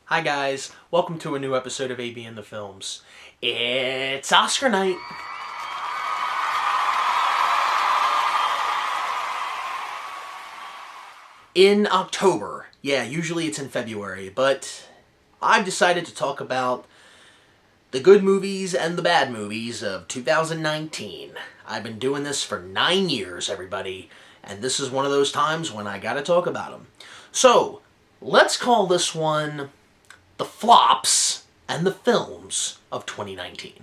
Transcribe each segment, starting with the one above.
Hi guys, welcome to a new episode of AB in the Films. It's Oscar night. In October. Yeah, usually it's in February, but I've decided to talk about the good movies and the bad movies of 2019. I've been doing this for 9 years, everybody, and this is one of those times when I gotta talk about them. So, let's call this one the flops and the films of 2019.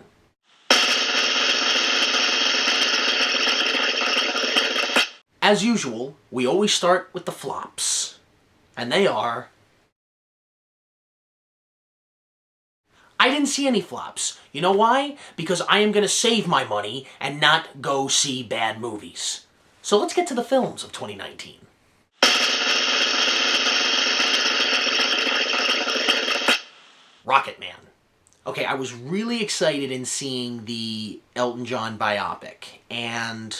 As usual, we always start with the flops, and they are... I didn't see any flops. You know why? Because I am going to save my money and not go see bad movies. So let's get to the films of 2019. Rocketman. Okay, I was really excited in seeing the Elton John biopic, and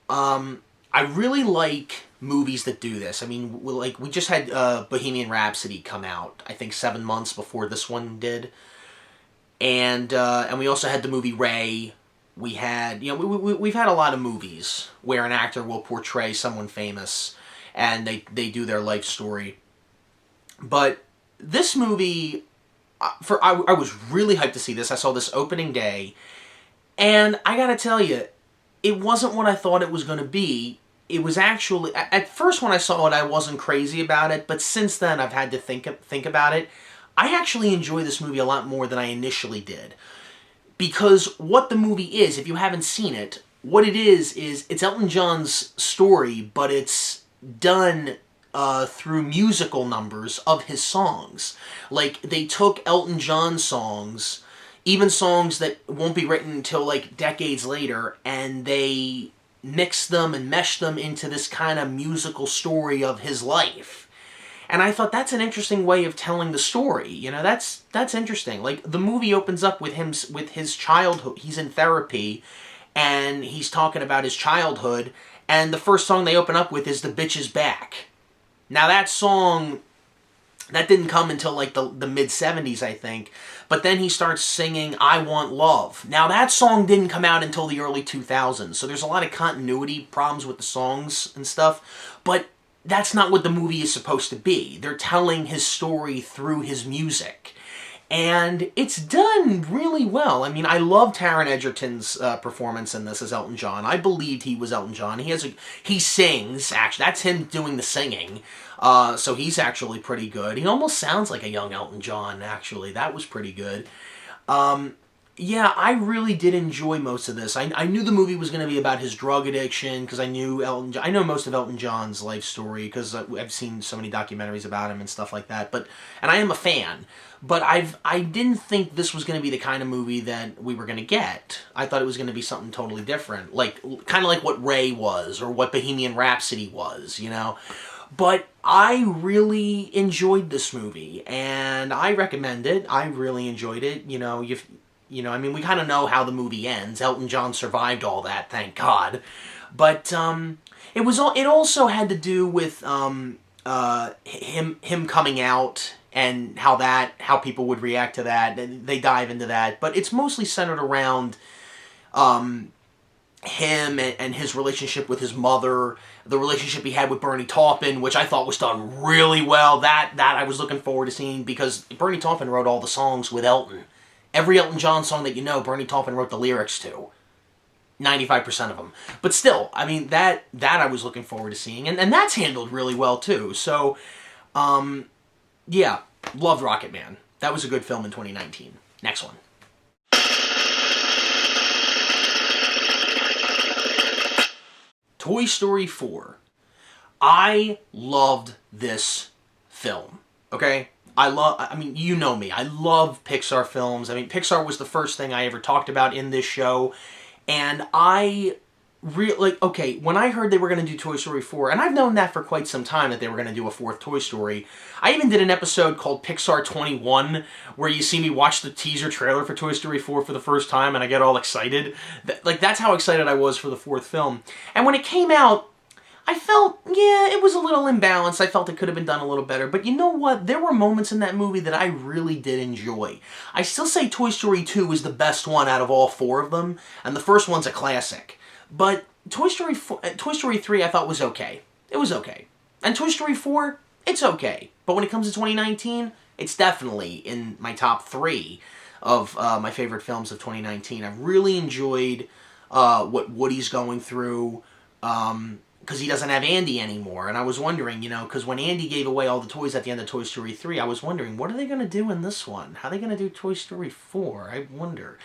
I really like movies that do this. I mean, we just had Bohemian Rhapsody come out, I think 7 months before this one did, and we also had the movie Ray. We had, we've had a lot of movies where an actor will portray someone famous, and they do their life story. But this movie, I was really hyped to see this. I saw this opening day, and I gotta tell you, it wasn't what I thought it was going to be. It was actually, at first when I saw it, I wasn't crazy about it, but since then I've had to think about it. I actually enjoy this movie a lot more than I initially did. Because what the movie is, if you haven't seen it, what it is it's Elton John's story, but it's done through musical numbers of his songs. Like, they took Elton John songs, even songs that won't be written until like decades later, and they mix them and mesh them into this kind of musical story of his life. And I thought that's an interesting way of telling the story. You know, that's interesting. Like, the movie opens up with him, with his childhood. He's in therapy, and he's talking about his childhood, and the first song they open up with is The Bitch Is Back. Now, that song, that didn't come until like the mid-70s, I think. But then he starts singing I Want Love. Now, that song didn't come out until the early 2000s, so there's a lot of continuity problems with the songs and stuff. But that's not what the movie is supposed to be. They're telling his story through his music. And it's done really well. I mean, I love Taron Egerton's performance in this as Elton John. I believed he was Elton John. He sings, actually. That's him doing the singing. So he's actually pretty good. He almost sounds like a young Elton John, actually. That was pretty good. Yeah, I really did enjoy most of this. I knew the movie was going to be about his drug addiction, because I know most of Elton John's life story, because I've seen so many documentaries about him and stuff like that. And I am a fan. But I didn't think this was going to be the kind of movie that we were going to get. I thought it was going to be something totally different. Kind of like what Ray was, or what Bohemian Rhapsody was, you know? But I really enjoyed this movie, and I recommend it. I really enjoyed it. I mean, we kind of know how the movie ends. Elton John survived all that, thank God. But it also had to do with him coming out, and how people would react to that. They dive into that, but it's mostly centered around him and his relationship with his mother, the relationship he had with Bernie Taupin, which I thought was done really well. That I was looking forward to seeing, because Bernie Taupin wrote all the songs with Elton. Every Elton John song that you know, Bernie Taupin wrote the lyrics to. 95% of them. But still, I mean, that I was looking forward to seeing, and that's handled really well too. So, yeah, loved Rocketman. That was a good film in 2019. Next one. Toy Story 4. I loved this film, okay? I mean, you know me. I love Pixar films. I mean, Pixar was the first thing I ever talked about in this show, and when I heard they were going to do Toy Story 4, and I've known that for quite some time, that they were going to do a fourth Toy Story. I even did an episode called Pixar 21, where you see me watch the teaser trailer for Toy Story 4 for the first time, and I get all excited. That's how excited I was for the fourth film. And when it came out, I felt, yeah, it was a little imbalanced. I felt it could have been done a little better. But you know what? There were moments in that movie that I really did enjoy. I still say Toy Story 2 is the best one out of all four of them, and the first one's a classic. But Toy Story 3 I thought was okay. It was okay. And Toy Story 4, it's okay. But when it comes to 2019, it's definitely in my top 3 of my favorite films of 2019. I really enjoyed what Woody's going through, because he doesn't have Andy anymore. And I was wondering, because when Andy gave away all the toys at the end of Toy Story 3, I was wondering, what are they going to do in this one? How are they going to do Toy Story 4? I wonder.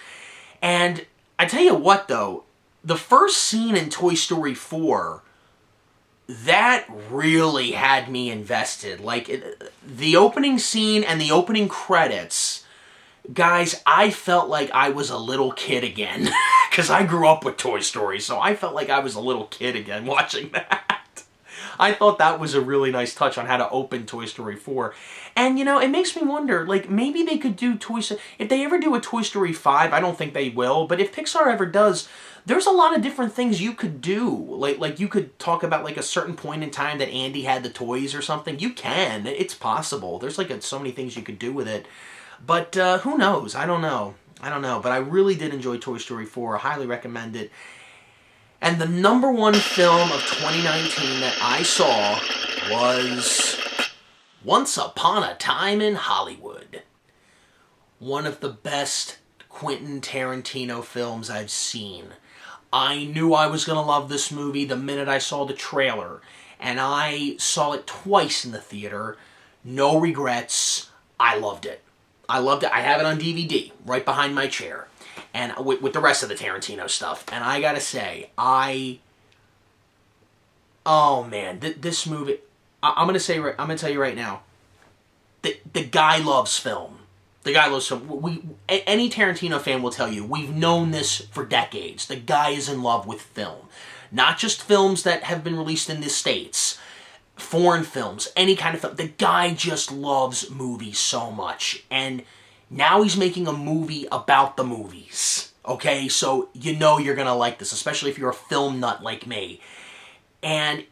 And I tell you what, though, the first scene in Toy Story 4, that really had me invested. Like, the opening scene and the opening credits, guys, I felt like I was a little kid again. Because I grew up with Toy Story, so I felt like I was a little kid again watching that. I thought that was a really nice touch on how to open Toy Story 4. And, it makes me wonder, like, maybe they could do if they ever do a Toy Story 5, I don't think they will, but if Pixar ever does, there's a lot of different things you could do. Like you could talk about, like, a certain point in time that Andy had the toys or something. You can. It's possible. There's, like, so many things you could do with it. But who knows? I don't know. But I really did enjoy Toy Story 4. I highly recommend it. And the number one film of 2019 that I saw was Once Upon a Time in Hollywood. One of the best Quentin Tarantino films I've seen. I knew I was going to love this movie the minute I saw the trailer. And I saw it twice in the theater. No regrets. I loved it. I have it on DVD right behind my chair, and with the rest of the Tarantino stuff. And I gotta say, oh man, this movie. I'm gonna tell you right now. The guy loves film. The guy loves film. Any Tarantino fan will tell you we've known this for decades. The guy is in love with film, not just films that have been released in the States. Foreign films, any kind of film. The guy just loves movies so much. And now he's making a movie about the movies. Okay? So you're going to like this, especially if you're a film nut like me. And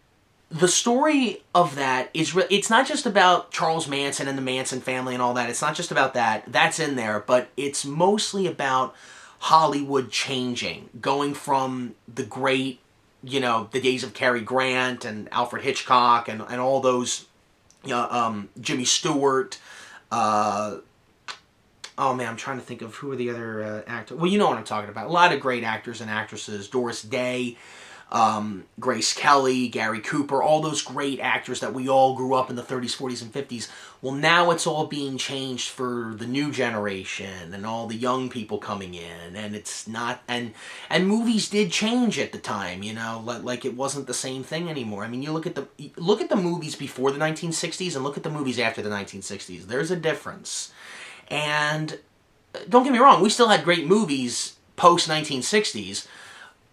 the story of that is, it's not just about Charles Manson and the Manson family and all that. It's not just about that. That's in there. But it's mostly about Hollywood changing. Going from the great, the days of Cary Grant and Alfred Hitchcock and all those, Jimmy Stewart. Oh man, I'm trying to think of who are the other actors. Well, you know what I'm talking about. A lot of great actors and actresses. Doris Day, Grace Kelly, Gary Cooper, all those great actors that we all grew up in the 30s, 40s, and 50s. Well, now it's all being changed for the new generation and all the young people coming in, and it's not, and movies did change at the time, like it wasn't the same thing anymore. I mean, you look at the movies before the 1960s and look at the movies after the 1960s. There's a difference. And don't get me wrong, we still had great movies post 1960s.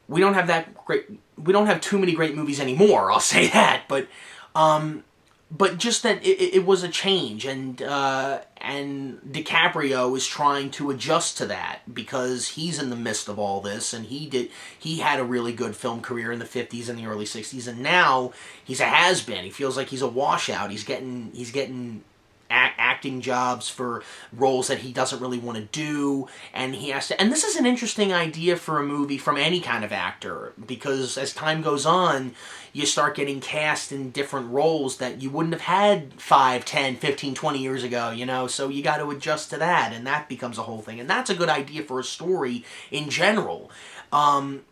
We don't have too many great movies anymore, I'll say that, but just that it was a change, and DiCaprio is trying to adjust to that because he's in the midst of all this, and he had a really good film career in the 50s and the early 60s, and now he's a has-been. He feels like he's a washout. He's getting acting jobs for roles that he doesn't really want to do, and he has to. And this is an interesting idea for a movie from any kind of actor, because as time goes on, you start getting cast in different roles that you wouldn't have had 5, 10, 15, 20 years ago, so you got to adjust to that, and that becomes a whole thing. And that's a good idea for a story in general. And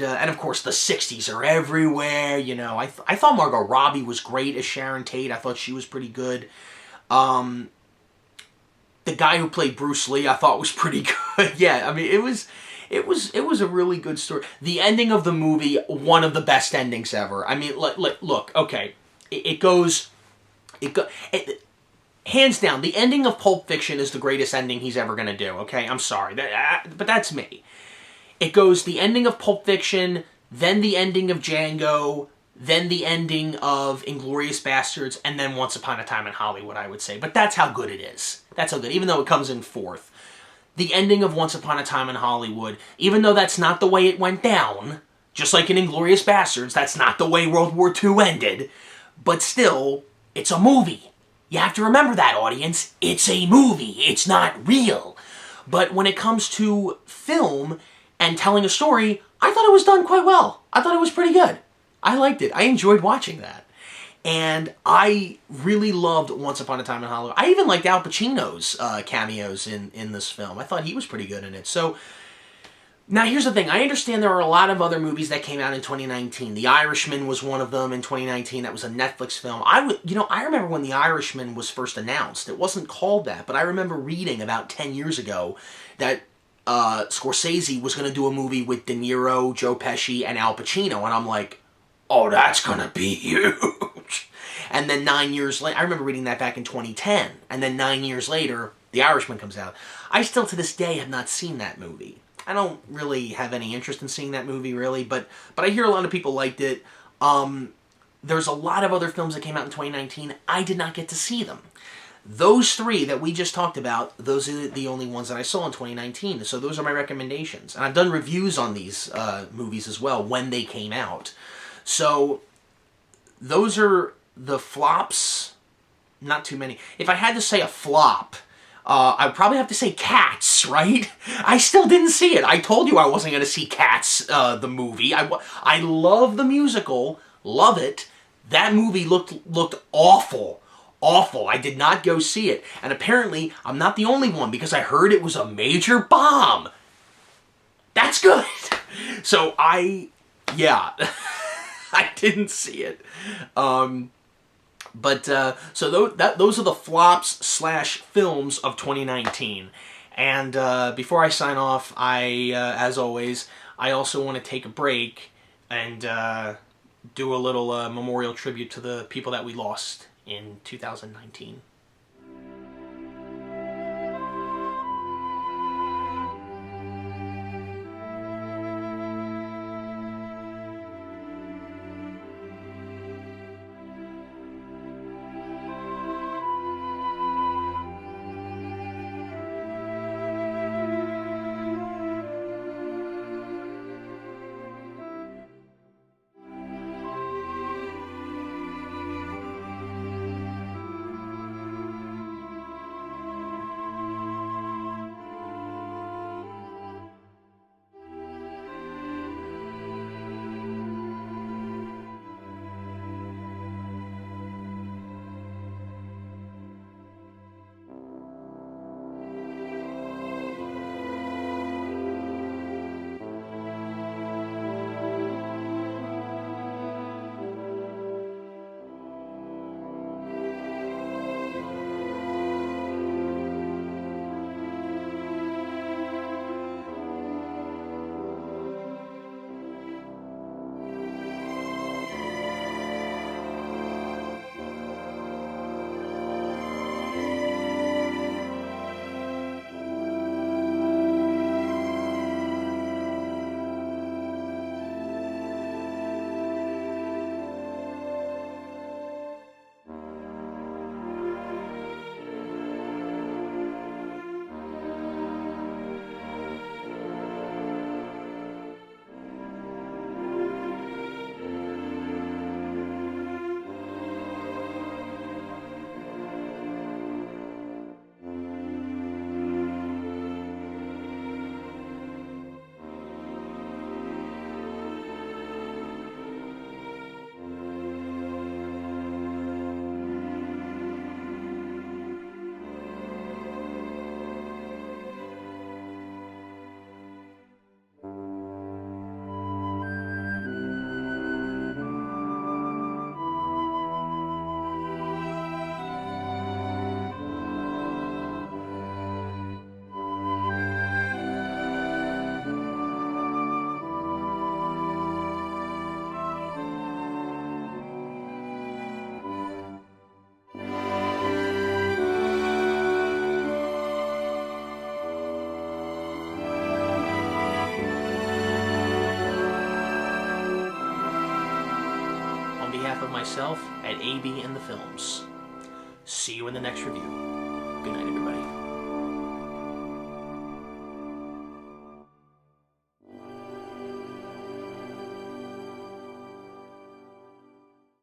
of course the 60s are everywhere, I thought Margot Robbie was great as Sharon Tate. I thought she was pretty good. The guy who played Bruce Lee, I thought was pretty good. Yeah, I mean, it was a really good story. The ending of the movie, one of the best endings ever. I mean, look, okay, hands down, the ending of Pulp Fiction is the greatest ending he's ever gonna do. Okay, I'm sorry, but that's me. It goes the ending of Pulp Fiction, then the ending of Django, then the ending of Inglourious Bastards, and then Once Upon a Time in Hollywood, I would say. But that's how good it is. That's how good, even though it comes in fourth. The ending of Once Upon a Time in Hollywood, even though that's not the way it went down, Just like in Inglourious Basterds, that's not the way World War II ended. But still, it's a movie. You have to remember that, audience. It's a movie. It's not real. But when it comes to film and telling a story, I thought it was done quite well. I thought it was pretty good. I liked it. I enjoyed watching that. And I really loved Once Upon a Time in Hollywood. I even liked Al Pacino's cameos in this film. I thought he was pretty good in it. So, now here's the thing. I understand there are a lot of other movies that came out in 2019. The Irishman was one of them in 2019. That was a Netflix film. I remember when The Irishman was first announced. It wasn't called that, but I remember reading about 10 years ago that Scorsese was going to do a movie with De Niro, Joe Pesci, and Al Pacino. And I'm like, oh, that's going to be huge. And then 9 years later, I remember reading that back in 2010. And then 9 years later, The Irishman comes out. I still, to this day, have not seen that movie. I don't really have any interest in seeing that movie, really, but I hear a lot of people liked it. There's a lot of other films that came out in 2019. I did not get to see them. Those three that we just talked about, those are the only ones that I saw in 2019. So those are my recommendations. And I've done reviews on these movies as well when they came out. So those are the flops. Not too many. If I had to say a flop, I'd probably have to say Cats, right? I still didn't see it. I told you I wasn't going to see Cats, the movie. I love the musical, love it. That movie looked awful, awful. I did not go see it. And apparently, I'm not the only one because I heard it was a major bomb. That's good. So yeah, I didn't see it. So those are the flops / films of 2019. And before I sign off, as always, I also want to take a break and do a little memorial tribute to the people that we lost in 2019. On behalf of myself at AB and the Films, see you in the next review. Good night, everybody.